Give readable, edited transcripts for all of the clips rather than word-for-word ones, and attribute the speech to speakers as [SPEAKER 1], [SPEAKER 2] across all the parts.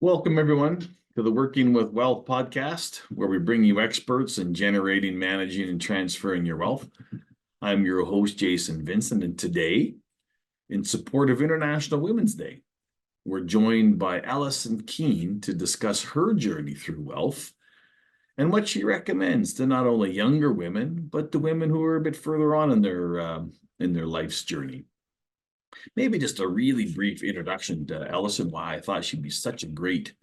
[SPEAKER 1] Welcome, everyone, to the Working with Wealth podcast, where we bring you experts in generating, managing, and transferring your wealth. I'm your host, Jason Vincent, and today, in support of International Women's Day, we're joined by Alison Keen to discuss her journey through wealth and what she recommends to not only younger women, but to women who are a bit further on in their life's journey. Maybe just a really brief introduction to Alison, why I thought she'd be such a great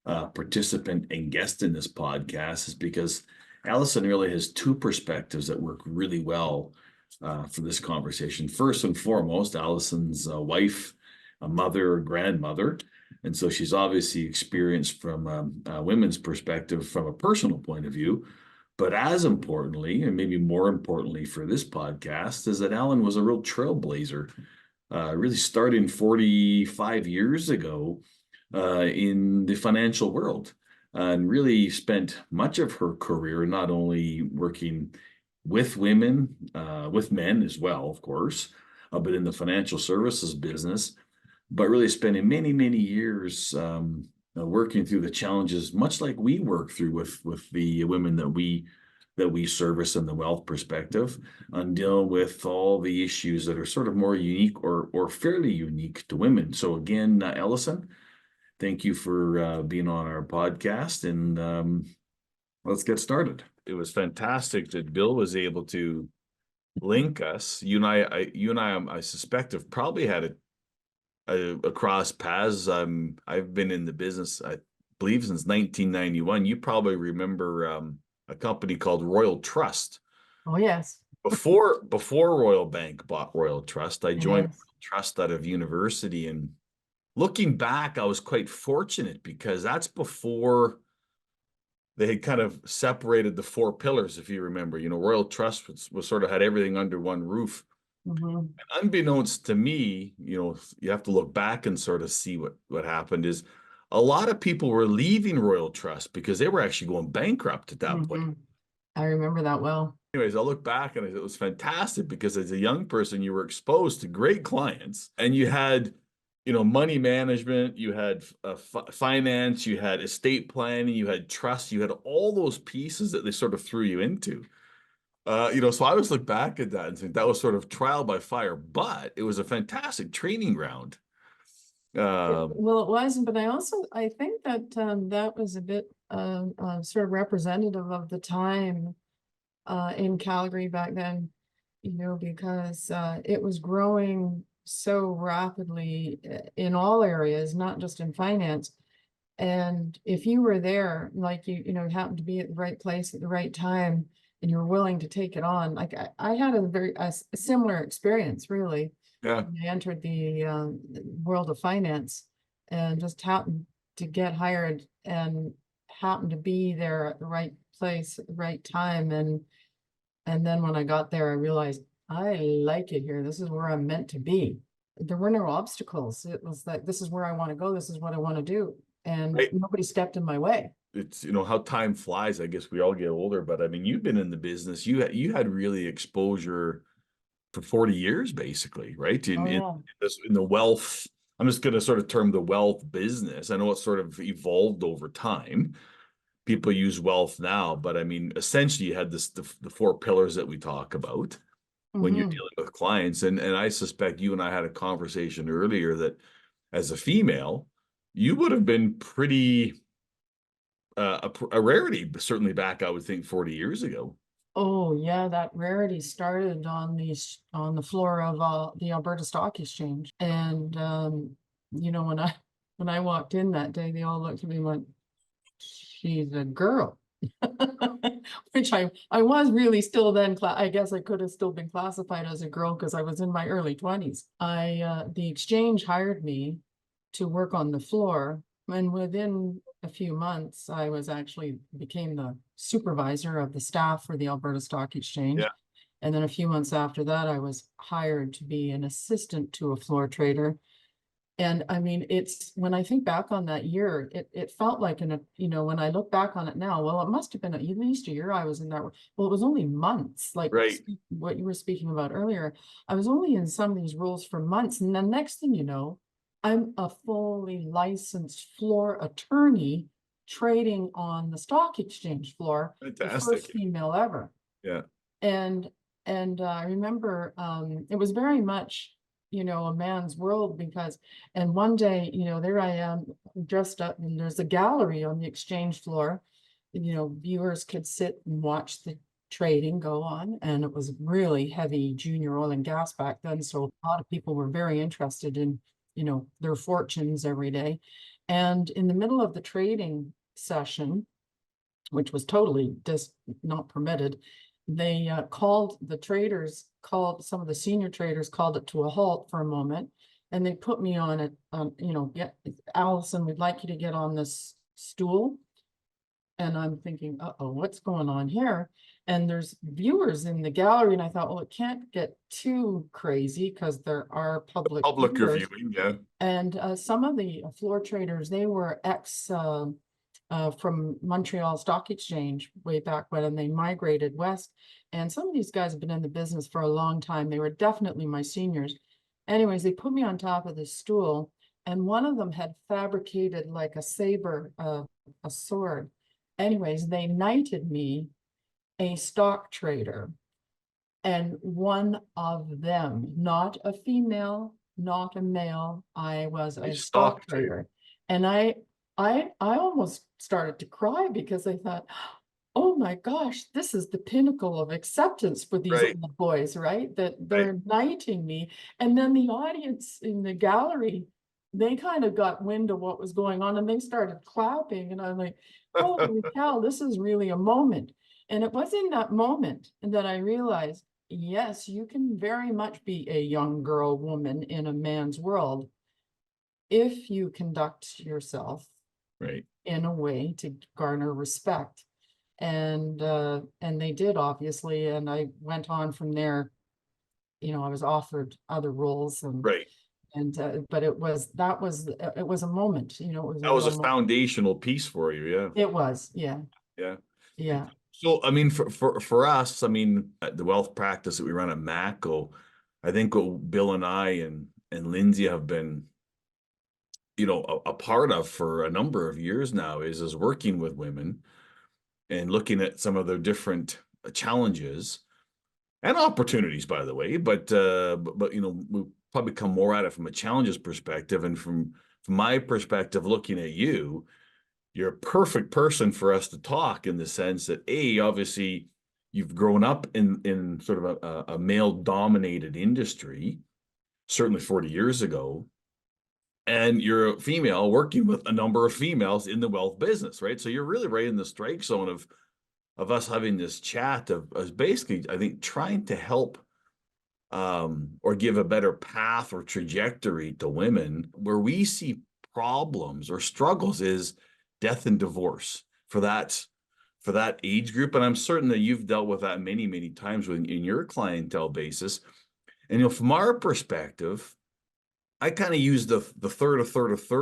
[SPEAKER 1] participant and guest in this podcast is because Alison really has two perspectives that work really well for this conversation. First and foremost, Alison's a wife, a mother, a grandmother. And so she's obviously experienced from a women's perspective from a personal point of view. But as importantly, and maybe more importantly for this podcast, is that Alan was a real trailblazer, really starting 45 years ago in the financial world, and really spent much of her career not only working with women, with men as well, of course, but in the financial services business, but really spending many, many years working through the challenges, much like we work through with the women that we service in the wealth perspective, and dealing with all the issues that are sort of more unique or fairly unique to women. So again, Alison, thank you for being on our podcast, and let's get started. It was fantastic that Bill was able to link us. You and I suspect, have probably had a cross paths. I've been in the business, I believe, since 1991. You probably remember a company called Royal Trust.
[SPEAKER 2] Oh, yes.
[SPEAKER 1] Before Royal Bank bought Royal Trust, I joined
[SPEAKER 2] Yes.
[SPEAKER 1] Trust out of university, and looking back, I was quite fortunate because that's before they had kind of separated the four pillars, if you remember. Royal Trust was sort of had everything under one roof.
[SPEAKER 2] Mm-hmm.
[SPEAKER 1] And unbeknownst to me, you have to look back and sort of see what happened is a lot of people were leaving Royal Trust because they were actually going bankrupt at that point.
[SPEAKER 2] I remember that well.
[SPEAKER 1] Anyways, I look back and it was fantastic because as a young person, you were exposed to great clients, and you had money management, you had finance, you had estate planning, you had trust, you had all those pieces that they sort of threw you into. So I always look back at that and think that was sort of trial by fire, but it was a fantastic training ground.
[SPEAKER 2] Well, it was, but I think that that was a bit sort of representative of the time in Calgary back then, because it was growing so rapidly in all areas, not just in finance. And if you were there, like happened to be at the right place at the right time, and you were willing to take it on, like I had a similar experience, really.
[SPEAKER 1] Yeah.
[SPEAKER 2] When I entered the world of finance, and just happened to get hired and happened to be there at the right place at the right time. And then when I got there, I realized I like it here. This is where I'm meant to be. There were no obstacles. It was like, this is where I want to go. This is what I want to do. And
[SPEAKER 1] Right.
[SPEAKER 2] Nobody stepped in my way.
[SPEAKER 1] It's how time flies. I guess we all get older, but I mean, you've been in the business. You had really exposure for 40 years, basically, right? In the wealth. I'm just going to sort of term the wealth business. I know it's sort of evolved over time. People use wealth now, but I mean, essentially, you had the four pillars that we talk about when you're dealing with clients. And I suspect you and I had a conversation earlier that as a female, you would have been pretty a rarity, certainly back, I would think, 40 years ago.
[SPEAKER 2] Oh yeah, that rarity started on the floor of the Alberta Stock Exchange. And when I walked in that day, they all looked at me like, she's a girl. Which I was really still then, I guess I could have still been classified as a girl because I was in my early 20s. The exchange hired me to work on the floor, and within a few months, I became the supervisor of the staff for the Alberta Stock Exchange.
[SPEAKER 1] Yeah.
[SPEAKER 2] And then a few months after that, I was hired to be an assistant to a floor trader. And I mean, when I think back on that year, it felt like when I look back on it now, well, it must have been at least a year I was in that. Well, it was only months, like
[SPEAKER 1] Right.
[SPEAKER 2] What you were speaking about earlier. I was only in some of these roles for months. And then next thing you know, I'm a fully licensed floor attorney trading on the stock exchange floor, the first
[SPEAKER 1] Fantastic.
[SPEAKER 2] female ever.
[SPEAKER 1] Yeah.
[SPEAKER 2] And I remember it was very much, a man's world, because one day, there I am dressed up, and there's a gallery on the exchange floor. Viewers could sit and watch the trading go on, and it was really heavy junior oil and gas back then, so a lot of people were very interested in their fortunes every day. And in the middle of the trading session, which was totally just not permitted, they called some of the senior traders called it to a halt for a moment, and they put me on it. Alison, we'd like you to get on this stool. And I'm thinking, uh-oh, what's going on here? And there's viewers in the gallery, and I thought, well, it can't get too crazy because there are public viewers.
[SPEAKER 1] Reviewing, yeah.
[SPEAKER 2] And some of the floor traders, they were from Montreal Stock Exchange way back when, and they migrated west. And some of these guys have been in the business for a long time. They were definitely my seniors. Anyways, they put me on top of this stool, and one of them had fabricated like a saber, a sword. Anyways, they knighted me a stock trader, and one of them, not a female, not a male, I was a stock trader. And I almost started to cry, because I thought, oh my gosh, this is the pinnacle of acceptance for these old boys, right? That they're knighting me. And then the audience in the gallery, they kind of got wind of what was going on, and they started clapping. And I'm like, holy cow, this is really a moment. And it was in that moment that I realized, yes, you can very much be a young girl, woman in a man's world if you conduct yourself in a way to garner respect. And they did, obviously, and I went on from there. I was offered other roles, and but it was a moment.
[SPEAKER 1] That was a foundational piece for you. Yeah,
[SPEAKER 2] it was. Yeah.
[SPEAKER 1] So I mean, for us, I mean, the wealth practice that we run at Mako, I think what Bill and I and Lindsay have been a part of for a number of years now is working with women and looking at some of their different challenges and opportunities, by the way. But we probably come more at it from a challenges perspective, and from my perspective, looking at you, you're a perfect person for us to talk, in the sense that obviously you've grown up in sort of a male dominated industry, certainly 40 years ago. And you're a female working with a number of females in the wealth business, right? So you're really right in the strike zone of us having this chat of basically, I think, trying to help or give a better path or trajectory to women. Where we see problems or struggles is death and divorce for that age group. And I'm certain that you've dealt with that many, many times in your clientele basis. And from our perspective, I kind of use the third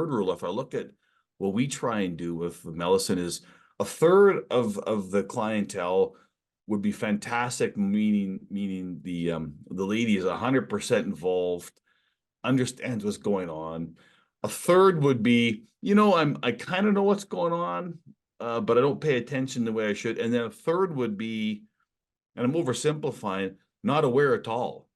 [SPEAKER 1] rule. If I look at what we try and do with Melison, is a third of the clientele would be fantastic, meaning the lady is 100% involved, understands what's going on. A third would be, I kind of know what's going on, but I don't pay attention the way I should. And then a third would be, and I'm oversimplifying, not aware at all.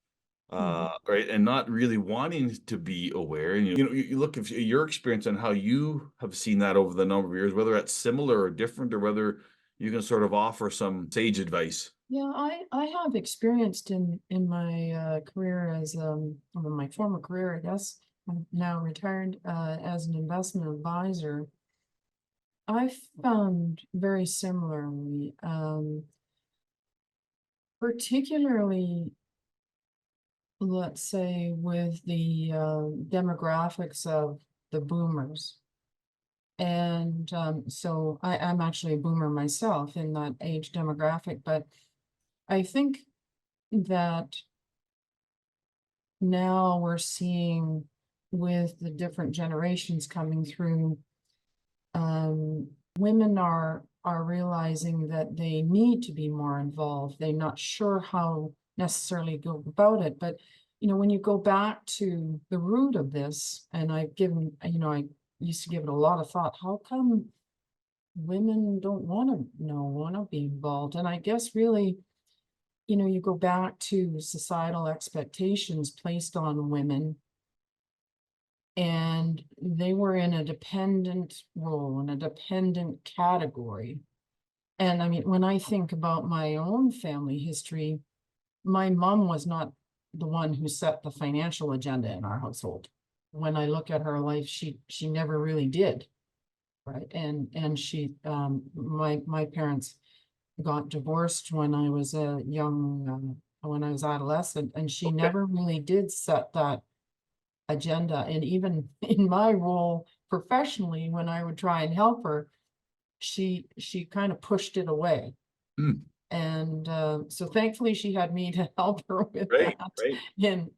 [SPEAKER 1] Right, and not really wanting to be aware. And you look at your experience and how you have seen that over the number of years, whether that's similar or different, or whether you can sort of offer some sage advice.
[SPEAKER 2] Yeah, I have experienced in my career as my former career, I guess. I'm now retired as an investment advisor. I found very similarly, particularly, let's say, with the demographics of the boomers. And so I'm actually a boomer myself in that age demographic, but I think that now we're seeing, with the different generations coming through, women are realizing that they need to be more involved. They're not sure how necessarily go about it, but when you go back to the root of this, and I've given, I used to give it a lot of thought, how come women don't want to be involved? And I guess really, you go back to societal expectations placed on women, and they were in a dependent role, in a dependent category. And I mean, when I think about my own family history, my mom was not the one who set the financial agenda in our household. When I look at her life, she never really did. Right. And she, my parents got divorced when I was a when I was adolescent, and she never really did set that agenda. And even in my role professionally, when I would try and help her, she kind of pushed it away.
[SPEAKER 1] Mm.
[SPEAKER 2] And so thankfully she had me to help her with
[SPEAKER 1] Right,
[SPEAKER 2] that
[SPEAKER 1] right.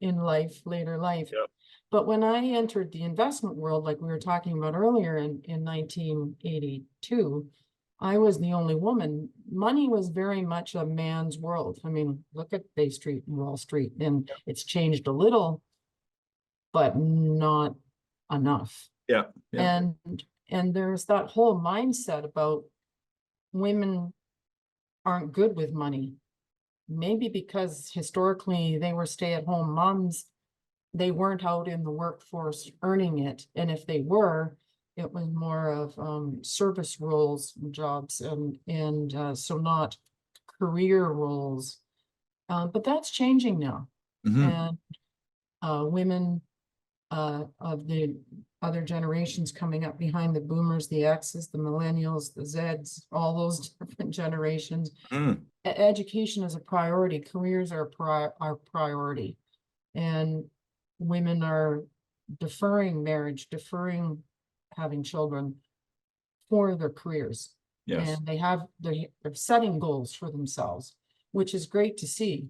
[SPEAKER 2] in later life.
[SPEAKER 1] Yep.
[SPEAKER 2] But when I entered the investment world, like we were talking about earlier in 1982, I was the only woman. Money was very much a man's world. I mean, look at Bay Street and Wall Street, and it's changed a little, but not enough.
[SPEAKER 1] Yeah.
[SPEAKER 2] And there's that whole mindset about women aren't good with money. Maybe because historically they were stay-at-home moms, they weren't out in the workforce earning it. And if they were, it was more of service roles and jobs, and so not career roles. But that's changing now.
[SPEAKER 1] Mm-hmm.
[SPEAKER 2] And women of the other generations coming up behind the boomers, the X's, the millennials, the Z's, all those different generations.
[SPEAKER 1] Mm.
[SPEAKER 2] Education is a priority. Careers are priority, and women are deferring marriage, deferring having children for their careers.
[SPEAKER 1] Yes.
[SPEAKER 2] And they're setting goals for themselves, which is great to see.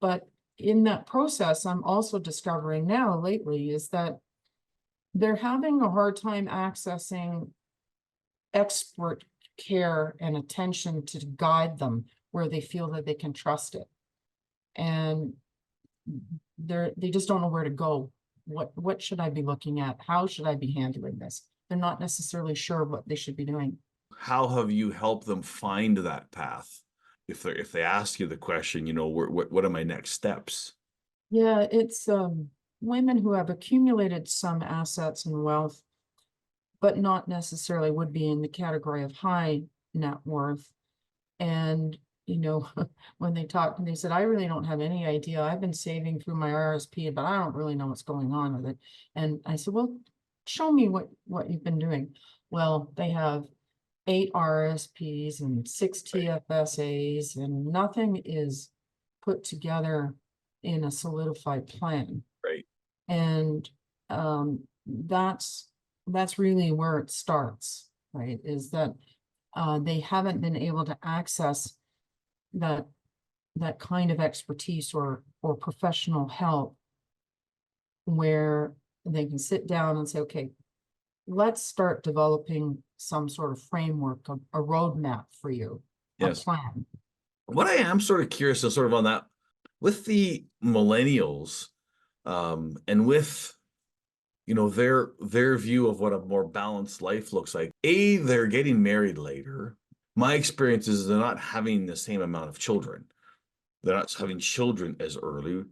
[SPEAKER 2] But in that process, I'm also discovering now lately is that they're having a hard time accessing expert care and attention to guide them where they feel that they can trust it. And they just don't know where to go. What should I be looking at? How should I be handling this? They're not necessarily sure what they should be doing.
[SPEAKER 1] How have you helped them find that path? If they ask you the question, what are my next steps?
[SPEAKER 2] Yeah, it's women who have accumulated some assets and wealth, but not necessarily would be in the category of high net worth. And when they talked, they said, I really don't have any idea. I've been saving through my RSP, but I don't really know what's going on with it. And I said, well, show me what you've been doing. Well, they have 8 RSPs and 6 TFSAs, and nothing is put together in a solidified plan.
[SPEAKER 1] Right.
[SPEAKER 2] And that's really where it starts, right? Is that they haven't been able to access that kind of expertise or professional help where they can sit down and say, okay, let's start developing some sort of framework, a roadmap for you,
[SPEAKER 1] Yes.
[SPEAKER 2] a plan.
[SPEAKER 1] What I am sort of curious and sort of on that, with the millennials, and with their view of what a more balanced life looks like. They're getting married later. My experience is they're not having the same amount of children. They're not having children as early,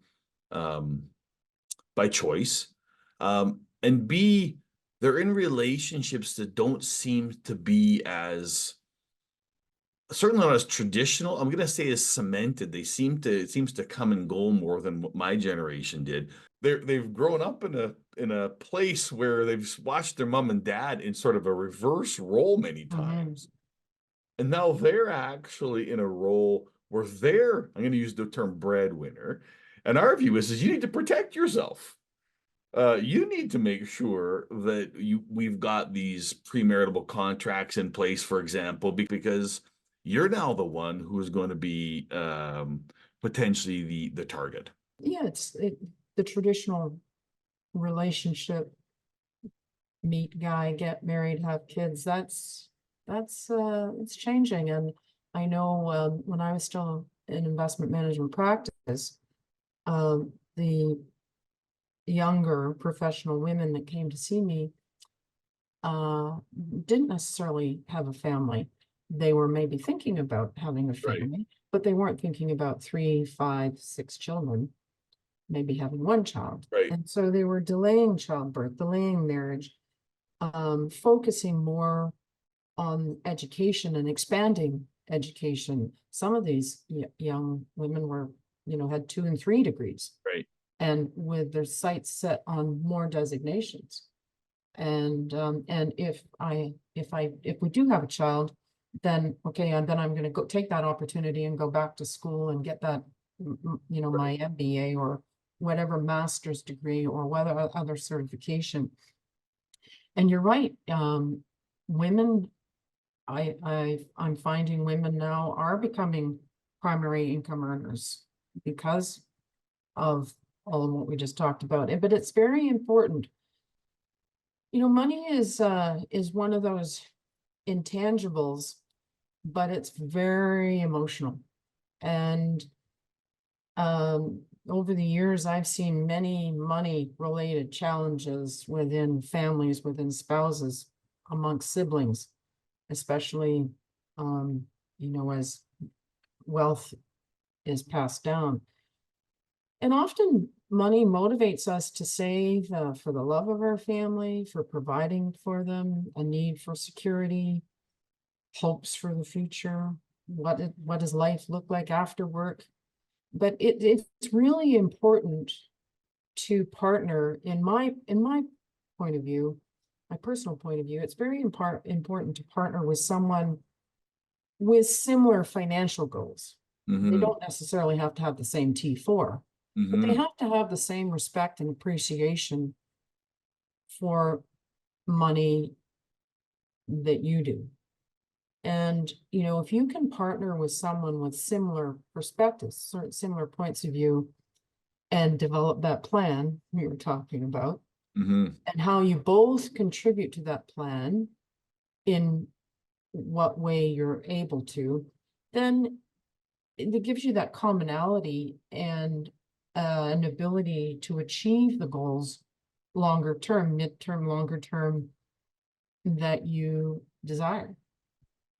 [SPEAKER 1] by choice. And B, they're in relationships that don't seem to be as, certainly not as traditional. I'm going to say as cemented. It seems to come and go more than what my generation did. They've grown up in a place where they've watched their mom and dad in sort of a reverse role many times. Mm-hmm. And now they're actually in a role where I'm going to use the term breadwinner. And our view is you need to protect yourself. You need to make sure that we've got these premarital contracts in place, for example, because you're now the one who is going to be potentially the target.
[SPEAKER 2] Yeah, it's the traditional relationship, meet guy, get married, have kids. That's it's changing. And I know when I was still in investment management practice, the the younger professional women that came to see me didn't necessarily have a family. They were maybe thinking about having a
[SPEAKER 1] Right.
[SPEAKER 2] family, but they weren't thinking about 3, 5, 6 children, maybe having one child.
[SPEAKER 1] Right.
[SPEAKER 2] And so they were delaying childbirth, delaying marriage, focusing more on education and expanding education. Some of these young women were, had 2 and 3 degrees.
[SPEAKER 1] Right.
[SPEAKER 2] And with their sights set on more designations. And if we do have a child, then okay, and then I'm going to go take that opportunity and go back to school and get that, my MBA or whatever master's degree or whether other certification. And you're right, women, I'm finding women now are becoming primary income earners because of all of what we just talked about. But it's very important. Money is one of those intangibles, but it's very emotional. And over the years, I've seen many money-related challenges within families, within spouses, amongst siblings, especially, as wealth is passed down. And often money motivates us to save for the love of our family, for providing for them, a need for security, hopes for the future. What does life look like after work? But it's really important to partner, in my point of view, my personal point of view, it's very important to partner with someone with similar financial goals. They don't necessarily have to have the same T4. But they have to have the same respect and appreciation for money that you do. And, if you can partner with someone with similar perspectives, similar points of view, and develop that plan we were talking about, and how you both contribute to that plan in what way you're able to, then it gives you that commonality and an ability to achieve the goals longer term, midterm, longer term that you desire.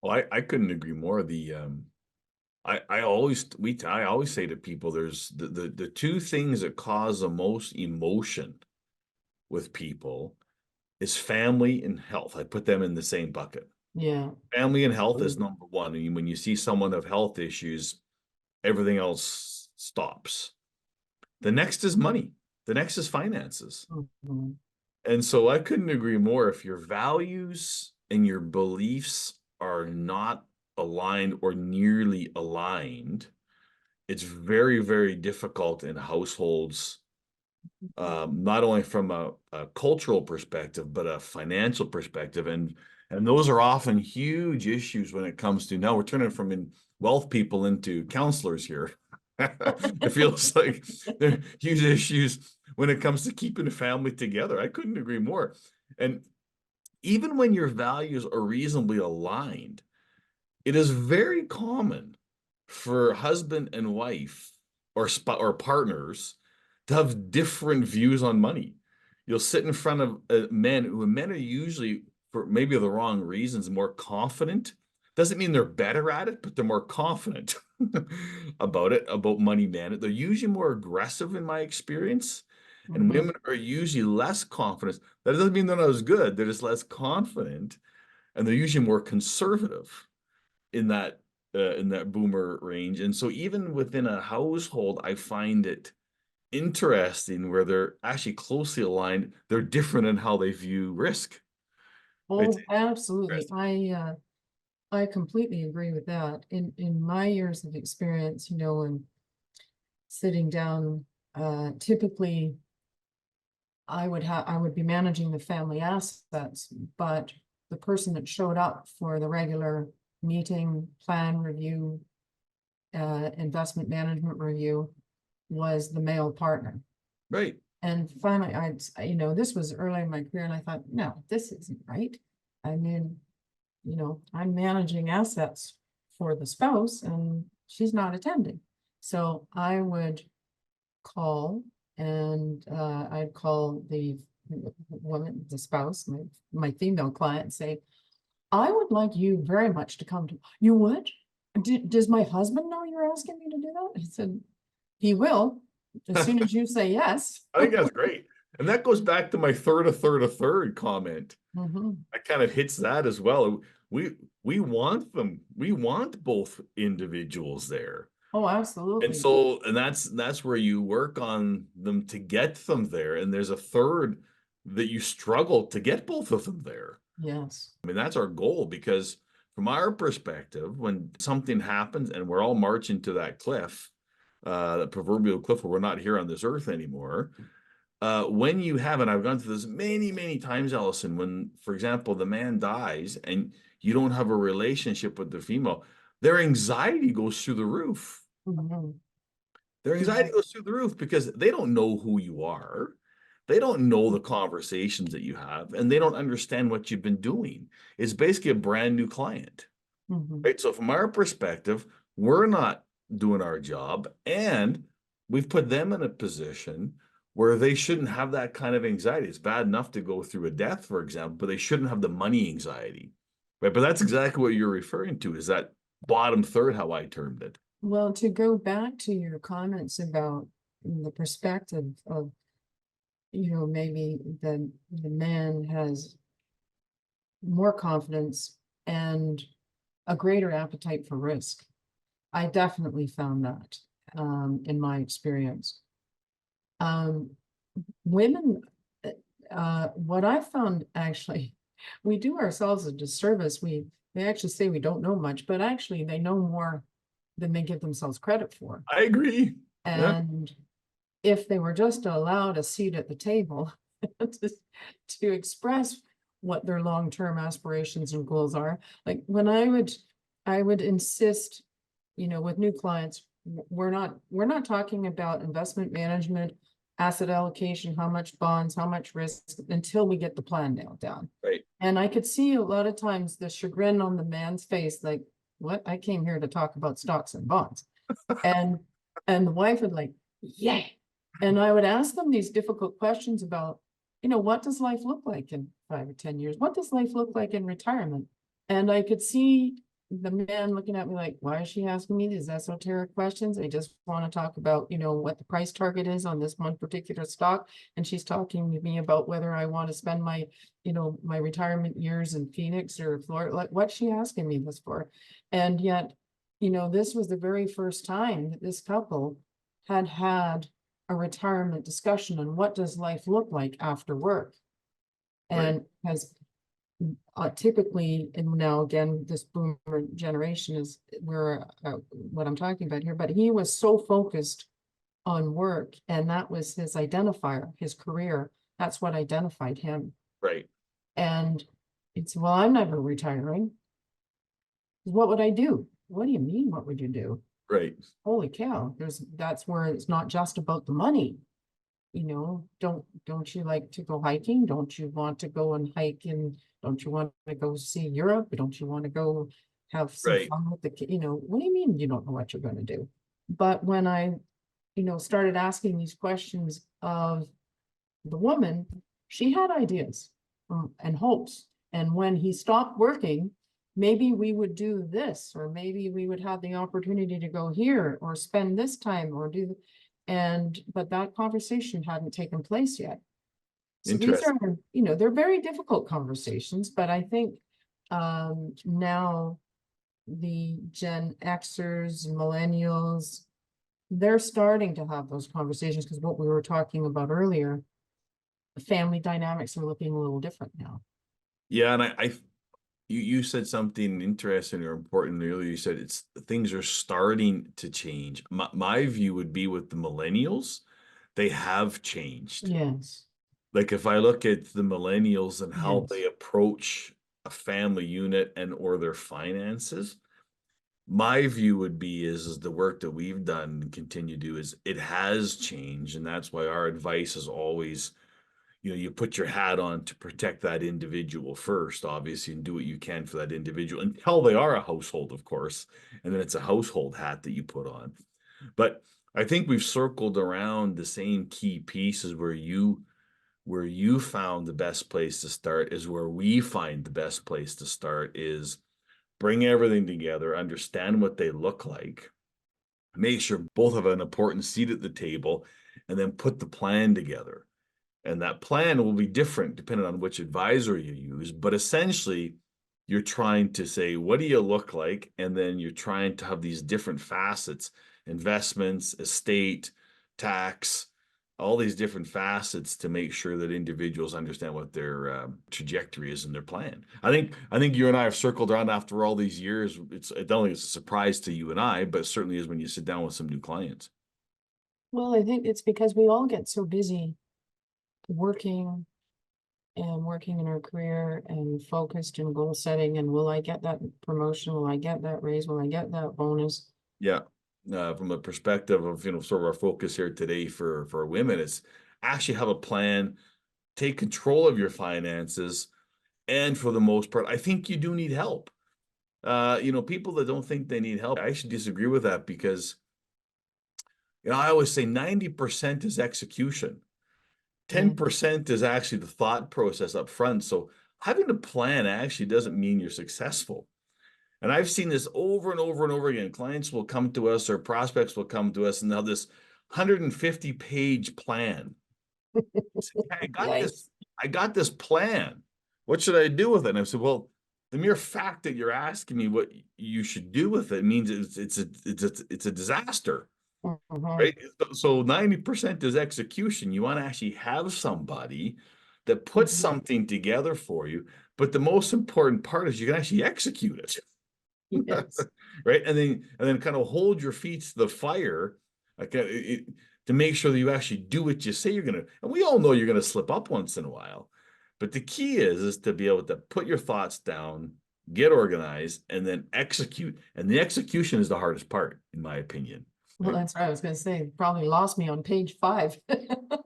[SPEAKER 1] Well, I couldn't agree more. I always say to people, there's the 2 things that cause the most emotion with people is family and health. I put them in the same bucket.
[SPEAKER 2] Yeah.
[SPEAKER 1] Family and health is number 1. And when you see someone have health issues, everything else stops. The next is money. The next is finances. And so I couldn't agree more. If your values and your beliefs are not aligned or nearly aligned, it's very, very difficult in households, not only from a cultural perspective, but a financial perspective. And those are often huge issues when it comes to, now we're turning from wealth people into counselors here. It feels like there are huge issues when it comes to keeping a family together. I couldn't agree more. And even when your values are reasonably aligned, it is very common for husband and wife or partners to have different views on money. You'll sit in front of men are usually, for maybe the wrong reasons, more confident. Doesn't mean they're better at it, but they're more confident about money management. They're usually more aggressive in my experience. And women are usually less confident. That doesn't mean they're not as good. They're just less confident. And they're usually more conservative in that boomer range. And so even within a household, I find it interesting where they're actually closely aligned. They're different in how they view risk.
[SPEAKER 2] Oh, absolutely. I completely agree with that. In my years of experience, and sitting down, typically I would be managing the family assets, but the person that showed up for the regular meeting, plan review, investment management review was the male partner.
[SPEAKER 1] Right.
[SPEAKER 2] And finally, this was early in my career, and I thought, no, this isn't right. I mean, I'm managing assets for the spouse and she's not attending. So I would call And I'd call the woman, the spouse, my female client, and say, I would like you very much to come to, you would? Does my husband know you're asking me to do that? I said, he will, as soon as you say yes.
[SPEAKER 1] I think that's great. And that goes back to my a third comment.
[SPEAKER 2] Mhm.
[SPEAKER 1] That kind of hits that as well. We want them. We want both individuals there.
[SPEAKER 2] Oh,
[SPEAKER 1] And
[SPEAKER 2] absolutely.
[SPEAKER 1] so, and that's where you work on them to get them there. And there's a third that you struggle to get both of them there.
[SPEAKER 2] Yes.
[SPEAKER 1] I mean, that's our goal, because from our perspective, when something happens and we're all marching to that cliff, the proverbial cliff where we're not here on this earth anymore, when you have, and I've gone through this many, many times, Alison, when, for example, the man dies and you don't have a relationship with the female, their anxiety goes through the roof.
[SPEAKER 2] Mhm.
[SPEAKER 1] Their anxiety
[SPEAKER 2] Yeah.
[SPEAKER 1] goes through the roof because they don't know who you are. They don't know the conversations that you have, and they don't understand what you've been doing. It's basically a brand new client,
[SPEAKER 2] Mhm.
[SPEAKER 1] right? So from our perspective, we're not doing our job, and we've put them in a position where they shouldn't have that kind of anxiety. It's bad enough to go through a death, for example, but they shouldn't have the money anxiety, right? But that's exactly what you're referring to, is that bottom third, how I termed it.
[SPEAKER 2] Well, to go back to your comments about the perspective of, maybe the man has more confidence and a greater appetite for risk. I definitely found that in my experience. Women, what I found actually, we do ourselves a disservice. They actually say we don't know much, but actually they know more than they give themselves credit for.
[SPEAKER 1] I agree. Yeah.
[SPEAKER 2] And if they were just allowed a seat at the table to express what their long-term aspirations and goals are, like when I would insist, with new clients, we're not talking about investment management, asset allocation, how much bonds, how much risk, until we get the plan nailed down.
[SPEAKER 1] Right.
[SPEAKER 2] And I could see a lot of times the chagrin on the man's face, like, what? I came here to talk about stocks and bonds. And the wife would like, yeah. And I would ask them these difficult questions about, what does life look like in 5 or 10 years? What does life look like in retirement? And I could see the man looking at me like, why is she asking me these esoteric questions? I just want to talk about, what the price target is on this one particular stock. And she's talking to me about whether I want to spend my, my retirement years in Phoenix or Florida. Like, what's she asking me this for? And yet, this was the very first time that this couple had a retirement discussion on what does life look like after work. And has typically, and now again, this boomer generation is where what I'm talking about here, but he was so focused on work, and that was his identifier, his career. That's what identified him.
[SPEAKER 1] Right.
[SPEAKER 2] And it's, well, I'm never retiring. What would I do? What do you mean, what would you do?
[SPEAKER 1] Right.
[SPEAKER 2] Holy cow, that's where it's not just about the money. Don't you like to go hiking? Don't you want to go and hike don't you want to go see Europe? Don't you want to go have some fun with what do you mean you don't know what you're going to do? But when I, started asking these questions of the woman, she had ideas and hopes. And when he stopped working, maybe we would do this, or maybe we would have the opportunity to go here or spend this time or do, but that conversation hadn't taken place yet. So these are, they're very difficult conversations, but I think now the Gen Xers, millennials, they're starting to have those conversations, because what we were talking about earlier, the family dynamics are looking a little different now.
[SPEAKER 1] Yeah, and you said something interesting or important earlier. You said things are starting to change. My view would be with the millennials, they have changed.
[SPEAKER 2] Yes.
[SPEAKER 1] Like if I look at the millennials and how
[SPEAKER 2] Yes.
[SPEAKER 1] they approach a family unit and or their finances, my view would be is the work that we've done and continue to do is it has changed. And that's why our advice is always, you put your hat on to protect that individual first, obviously, and do what you can for that individual until they are a household, of course. And then it's a household hat that you put on. But I think we've circled around the same key pieces where you found the best place to start is where we find the best place to start is bring everything together, understand what they look like, make sure both have an important seat at the table, and then put the plan together. And that plan will be different depending on which advisor you use. But essentially, you're trying to say, what do you look like? And then you're trying to have these different facets, investments, estate, tax, all these different facets to make sure that individuals understand what their trajectory is in their plan. I think you and I have circled around after all these years. I don't think it's a surprise to you and I, but it certainly is when you sit down with some new clients.
[SPEAKER 2] Well, I think it's because we all get so busy working in our career and focused and goal setting, and will I get that promotion? Will I get that raise? Will I get that bonus?
[SPEAKER 1] Yeah. From a perspective of, sort of our focus here today for women, it's actually have a plan, take control of your finances. And for the most part, I think you do need help. People that don't think they need help, I should disagree with that because, I always say 90% is execution. 10% is actually the thought process up front. So having a plan actually doesn't mean you're successful. And I've seen this over and over and over again. Clients will come to us or prospects will come to us and they'll have this 150-page plan. I got this plan. What should I do with it? And I said, well, the mere fact that you're asking me what you should do with it means it's a disaster. Right? So 90% is execution. You want to actually have somebody that puts something together for you. But the most important part is you can actually execute it.
[SPEAKER 2] Yes.
[SPEAKER 1] Right. And then kind of hold your feet to the fire to make sure that you actually do what you say you're going to. And we all know you're going to slip up once in a while. But the key is to be able to put your thoughts down, get organized, and then execute. And the execution is the hardest part, in my opinion.
[SPEAKER 2] Well, that's right. I was going to say, probably lost me on page 5.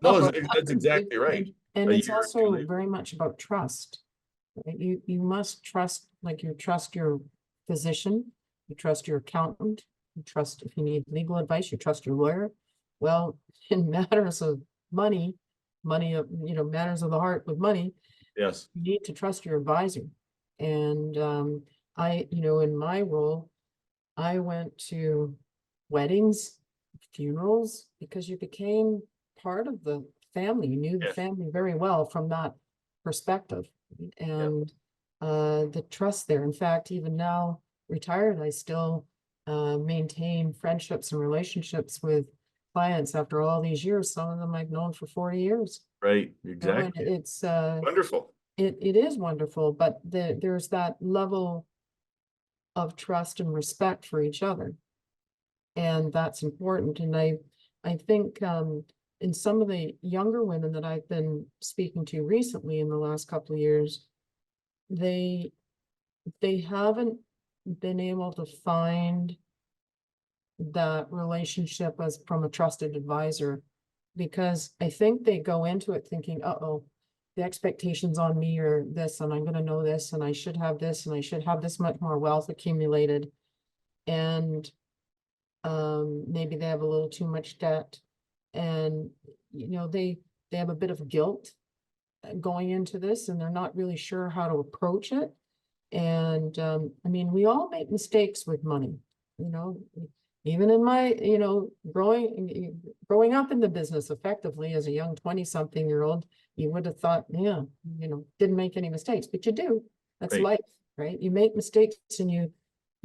[SPEAKER 1] No, that's exactly right.
[SPEAKER 2] And it's also very much about trust. Right? You must trust, like you trust your physician, you trust your accountant, you trust if you need legal advice, you trust your lawyer. Well, in matters of money, matters of the heart with money,
[SPEAKER 1] yes,
[SPEAKER 2] you need to trust your advisor. And in my role, I went to weddings, funerals, because you became part of the family. You knew the family very well from that perspective. And the trust there. In fact, even now, retired, I still maintain friendships and relationships with clients after all these years. Some of them I've known for 40 years.
[SPEAKER 1] Right, exactly.
[SPEAKER 2] It's
[SPEAKER 1] wonderful.
[SPEAKER 2] It is wonderful, but there's that level of trust and respect for each other. And that's important. And I think in some of the younger women that I've been speaking to recently in the last couple of years, they haven't been able to find that relationship as from a trusted advisor, because I think they go into it thinking, uh-oh, the expectations on me are this, and I'm going to know this, and I should have this, and I should have this much more wealth accumulated. And maybe they have a little too much debt, and they have a bit of guilt going into this, and they're not really sure how to approach it. And I mean, we all make mistakes with money, even in my, growing up in the business effectively as a young 20-something-year-old, you would have thought, didn't make any mistakes, but you do. That's life, right? You make mistakes and you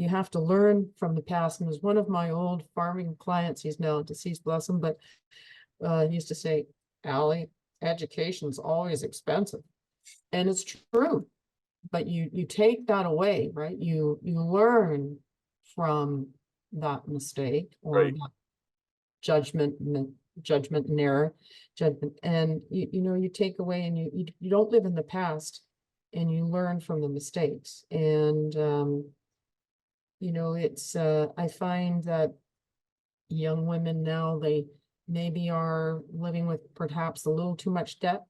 [SPEAKER 2] have to learn from the past. And there's one of my old farming clients, he's now deceased, bless him, but he used to say, Allie, education's always expensive. And it's true, but you take that away, right? You learn from that mistake or that judgment and error, and you take away, and you don't live in the past, and you learn from the mistakes. And it's I find that young women now, they maybe are living with perhaps a little too much debt.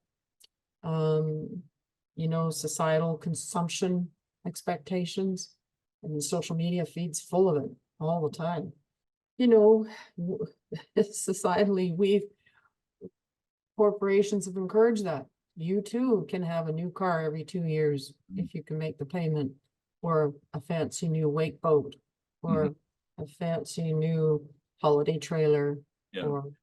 [SPEAKER 2] Societal consumption expectations, and the social media feeds full of it all the time. you know, societally, corporations have encouraged that. You too can have a new car every 2 years if you can make the payment, or a fancy new wake boat, or a fancy new holiday trailer,
[SPEAKER 1] Yeah.
[SPEAKER 2] or,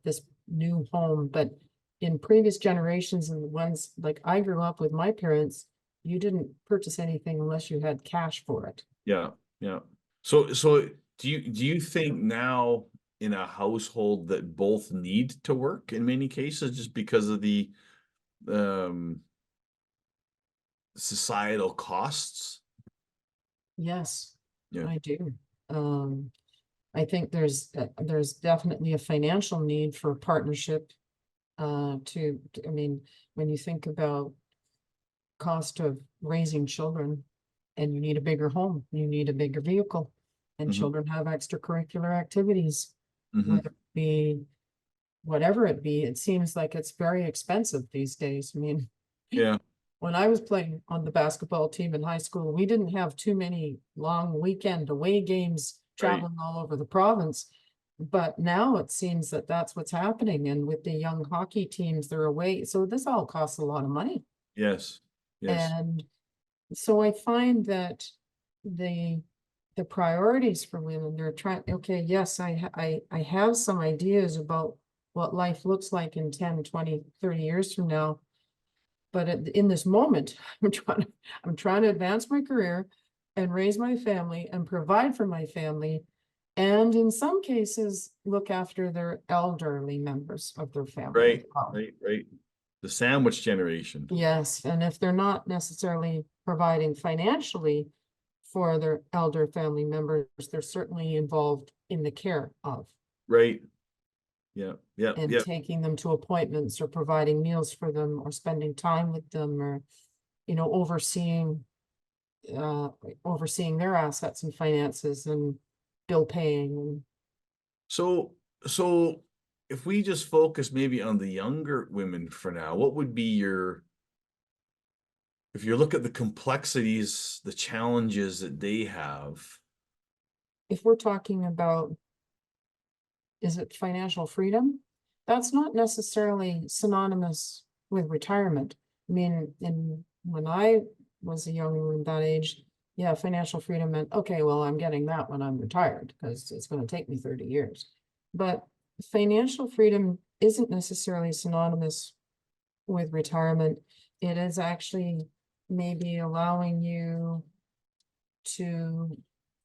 [SPEAKER 2] this new home. But in previous generations, and the ones like I grew up with my parents, you didn't purchase anything unless you had cash for it.
[SPEAKER 1] Yeah, yeah. So do you think now in a household that both need to work in many cases just because of the um societal costs?
[SPEAKER 2] Yes,
[SPEAKER 1] Yeah.
[SPEAKER 2] I do. Um, I think there's definitely a financial need for a partnership. I mean, when you think about cost of raising children, and you need a bigger home, you need a bigger vehicle, and
[SPEAKER 1] Mhm.
[SPEAKER 2] children have extracurricular activities,
[SPEAKER 1] Mhm.
[SPEAKER 2] whether it be whatever it be, it seems like it's very expensive these days. I mean,
[SPEAKER 1] Yeah,
[SPEAKER 2] when I was playing on the basketball team in high school, we didn't have too many long weekend away games
[SPEAKER 1] right.
[SPEAKER 2] traveling all over the province. But now it seems that that's what's happening. And with the young hockey teams, they're away. So this all costs a lot of money.
[SPEAKER 1] Yes. Yes.
[SPEAKER 2] And so I find that the the priorities for women, they're trying, okay, yes, I have some ideas about what life looks like in 10, 20, 30 years from now. But in this moment, I'm trying to advance my career and raise my family and provide for my family. And in some cases, look after their elderly members of their family as
[SPEAKER 1] Right,
[SPEAKER 2] well.
[SPEAKER 1] right, right. The sandwich generation.
[SPEAKER 2] Yes, and if they're not necessarily providing financially for their elder family members, they're certainly involved in the care of,
[SPEAKER 1] Right. Yeah, yeah,
[SPEAKER 2] and
[SPEAKER 1] yeah.
[SPEAKER 2] taking them to appointments, or providing meals for them, or spending time with them, or, overseeing overseeing their assets and finances, and bill paying, and
[SPEAKER 1] So if we just focus maybe on the younger women for now, what would be if you look at the complexities, the challenges that they have?
[SPEAKER 2] if we're talking about, is it financial freedom? That's not necessarily synonymous with retirement. I mean, when I was a young woman that age, yeah, financial freedom meant, okay, well, I'm getting that when I'm retired because it's going to take me 30 years. But financial freedom isn't necessarily synonymous with retirement. It is actually maybe allowing you to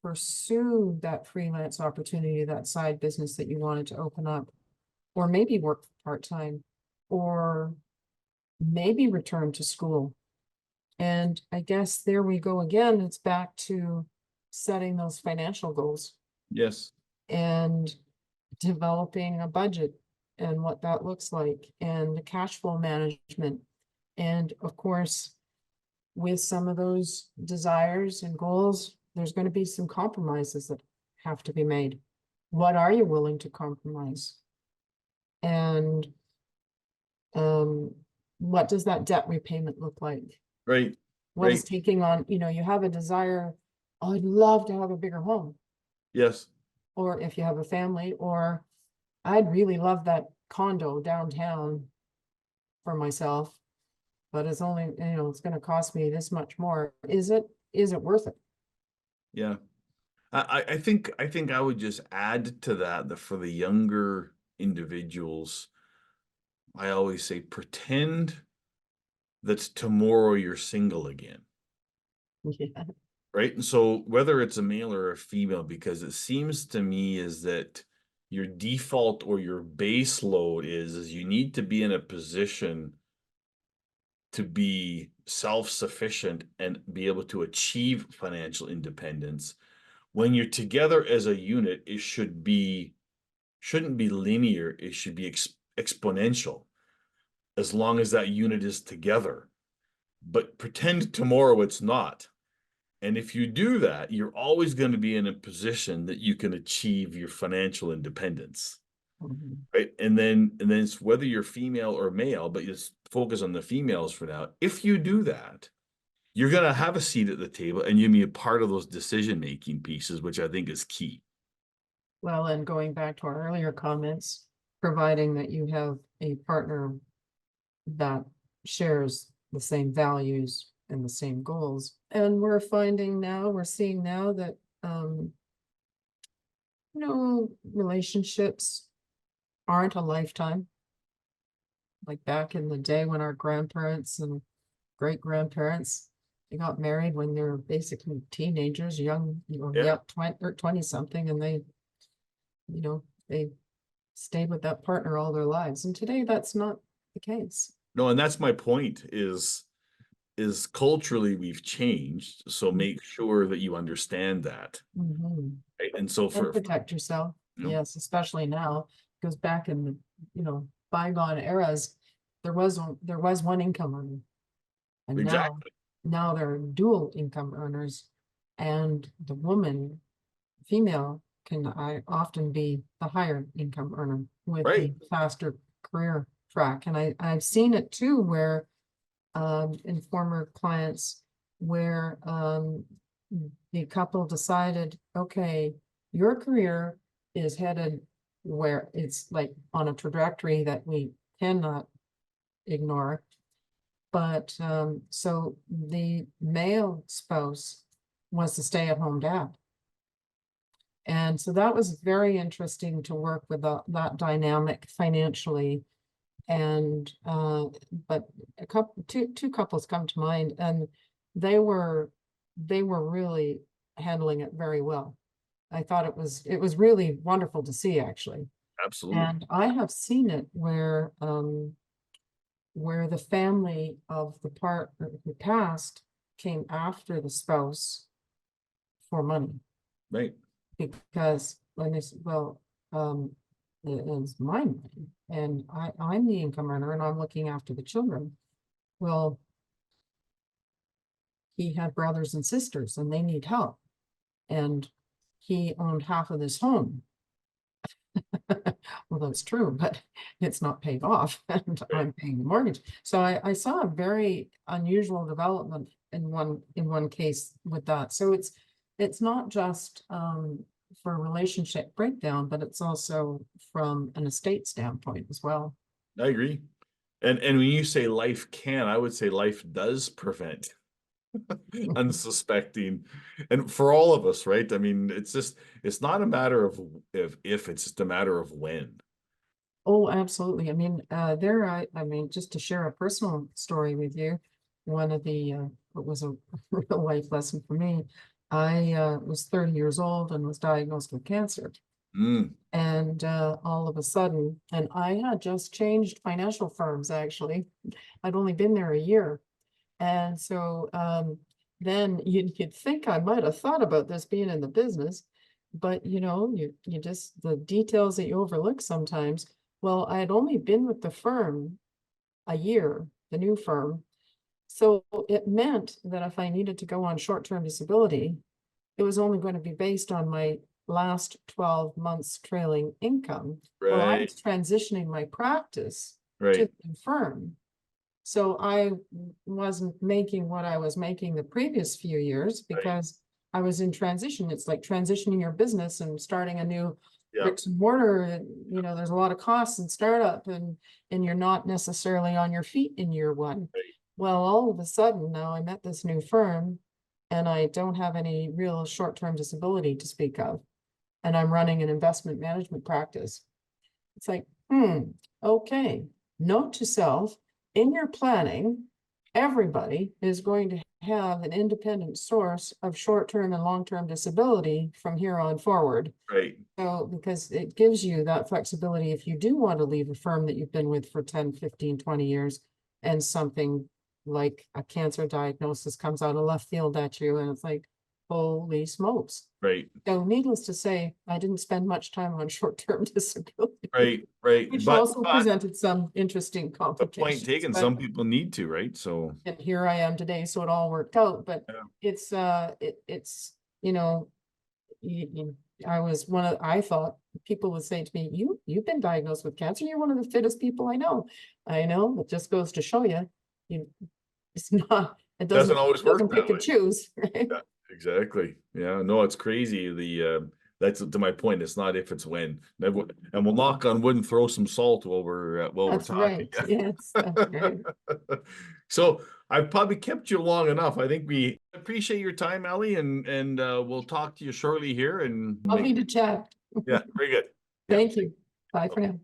[SPEAKER 2] pursue that freelance opportunity, that side business that you wanted to open up, or maybe work part-time, or maybe return to school. And I guess there we go again. It's back to setting those financial goals
[SPEAKER 1] Yes.
[SPEAKER 2] and developing a budget and what that looks like, and the cash flow management. And of course, with some of those desires and goals, there's going to be some compromises that have to be made. What are you willing to compromise? And what does that debt repayment look like?
[SPEAKER 1] Right,
[SPEAKER 2] What is
[SPEAKER 1] right.
[SPEAKER 2] taking on, you have a desire, oh, I'd love to have a bigger home,
[SPEAKER 1] Yes.
[SPEAKER 2] or if you have a family, or I'd really love that condo downtown for myself, but it's only, it's going to cost me this much more. Is it worth it?
[SPEAKER 1] Yeah. I think I would just add to that for the younger individuals, I always say pretend that tomorrow you're single again.
[SPEAKER 2] Yeah.
[SPEAKER 1] Right. And so whether it's a male or a female, because it seems to me is that your default or your base load is you need to be in a position to be self-sufficient and be able to achieve financial independence. When you're together as a unit, it shouldn't be linear, it should be exponential as long as that unit is together. But pretend tomorrow it's not. And if you do that, you're always going to be in a position that you can achieve your financial independence.
[SPEAKER 2] Mhm.
[SPEAKER 1] Right. And then it's whether you're female or male, but just focus on the females for now. If you do that, you're going to have a seat at the table and you'll be a part of those decision-making pieces, which I think is key.
[SPEAKER 2] Well, and going back to our earlier comments, providing that you have a partner that shares the same values and the same goals. And we're seeing now that, relationships aren't a lifetime. Like back in the day when our grandparents and great grandparents, they got married when they were basically teenagers, young,
[SPEAKER 1] Yeah.
[SPEAKER 2] 20 or 20 something, and they stayed with that partner all their lives. And today that's not the case.
[SPEAKER 1] No, and that's my point is culturally we've changed. So make sure that you understand that.
[SPEAKER 2] Mhm.
[SPEAKER 1] Right? And so
[SPEAKER 2] And protect yourself. Yes, especially now, because back in the, bygone eras, there was one income earner. And
[SPEAKER 1] exactly.
[SPEAKER 2] now there are dual income earners, and the female can often be the higher income earner with the
[SPEAKER 1] Right.
[SPEAKER 2] faster career track. And I've seen it too, where in former clients where the couple decided, okay, your career is headed where it's like on a trajectory that we cannot ignore. But so the male spouse was the stay-at-home dad. And so that was very interesting to work with that dynamic financially. And but two couples come to mind, and they were really handling it very well. I thought it was really wonderful to see, actually.
[SPEAKER 1] Absolutely.
[SPEAKER 2] And I have seen it where the family of the partner who passed came after the spouse for money.
[SPEAKER 1] Right.
[SPEAKER 2] Because when they said, well, it's my money, and I'm the income earner, and I'm looking after the children. Well, he had brothers and sisters, and they need help, and he owned half of this home. Well, that's true, but it's not paid off, and I'm paying the mortgage. So I saw a very unusual development in one case with that. So it's not just for a relationship breakdown, but it's also from an estate standpoint as well.
[SPEAKER 1] I agree. And when you say life can, I would say life does prevent unsuspecting. And for all of us, right? I mean, it's not a matter of if, it's just a matter of when.
[SPEAKER 2] Oh, absolutely. I mean, I mean, just to share a personal story with you, one of what was a real life lesson for me. I was 30 years old and was diagnosed with cancer. And all of a sudden, and I had just changed financial firms, actually. I'd only been there a year. And so then you'd think I might have thought about this being in the business, but you just, the details that you overlook sometimes. Well, I had only been with the firm a year, the new firm. So it meant that if I needed to go on short-term disability, it was only going to be based on my last 12 months trailing income. Well, I was transitioning my practice to the new firm. So I wasn't making what I was making the previous few years because I was in transition. It's like transitioning your business and starting a new bricks and mortar. And, there's a lot of costs and startup, and you're not necessarily on your feet in year one. Well, all of a sudden now I'm at this new firm and I don't have any real short-term disability to speak of. And I'm running an investment management practice. It's like, okay, note to self, in your planning, everybody is going to have an independent source of short-term and long-term disability from here on forward.
[SPEAKER 1] Right.
[SPEAKER 2] So, because it gives you that flexibility if you do want to leave a firm that you've been with for 10, 15, 20 years, and something like a cancer diagnosis comes out of left field at you, and it's like, holy smokes.
[SPEAKER 1] Right.
[SPEAKER 2] So needless to say, I didn't spend much time on short-term disability.
[SPEAKER 1] Right.
[SPEAKER 2] Which
[SPEAKER 1] But
[SPEAKER 2] also presented some interesting
[SPEAKER 1] the
[SPEAKER 2] complications.
[SPEAKER 1] point taken, some people need to, right? So.
[SPEAKER 2] And here I am today, so it all worked out, but it's, I thought people would say to me, you've been diagnosed with cancer. You're one of the fittest people I know. I know, it just goes to show you, it's not, it doesn't
[SPEAKER 1] always work
[SPEAKER 2] pick and choose. Right?
[SPEAKER 1] Yeah, exactly. Yeah, no, it's crazy. That's to my point. It's not if, it's when. And we'll knock on wood and throw some salt while we're
[SPEAKER 2] That's
[SPEAKER 1] talking.
[SPEAKER 2] right. Yes, that's right.
[SPEAKER 1] So I've probably kept you long enough. I think we appreciate your time, Ellie, and we'll talk to you shortly here. And
[SPEAKER 2] Lovely to chat.
[SPEAKER 1] yeah, very good.
[SPEAKER 2] Thank you. Bye for now.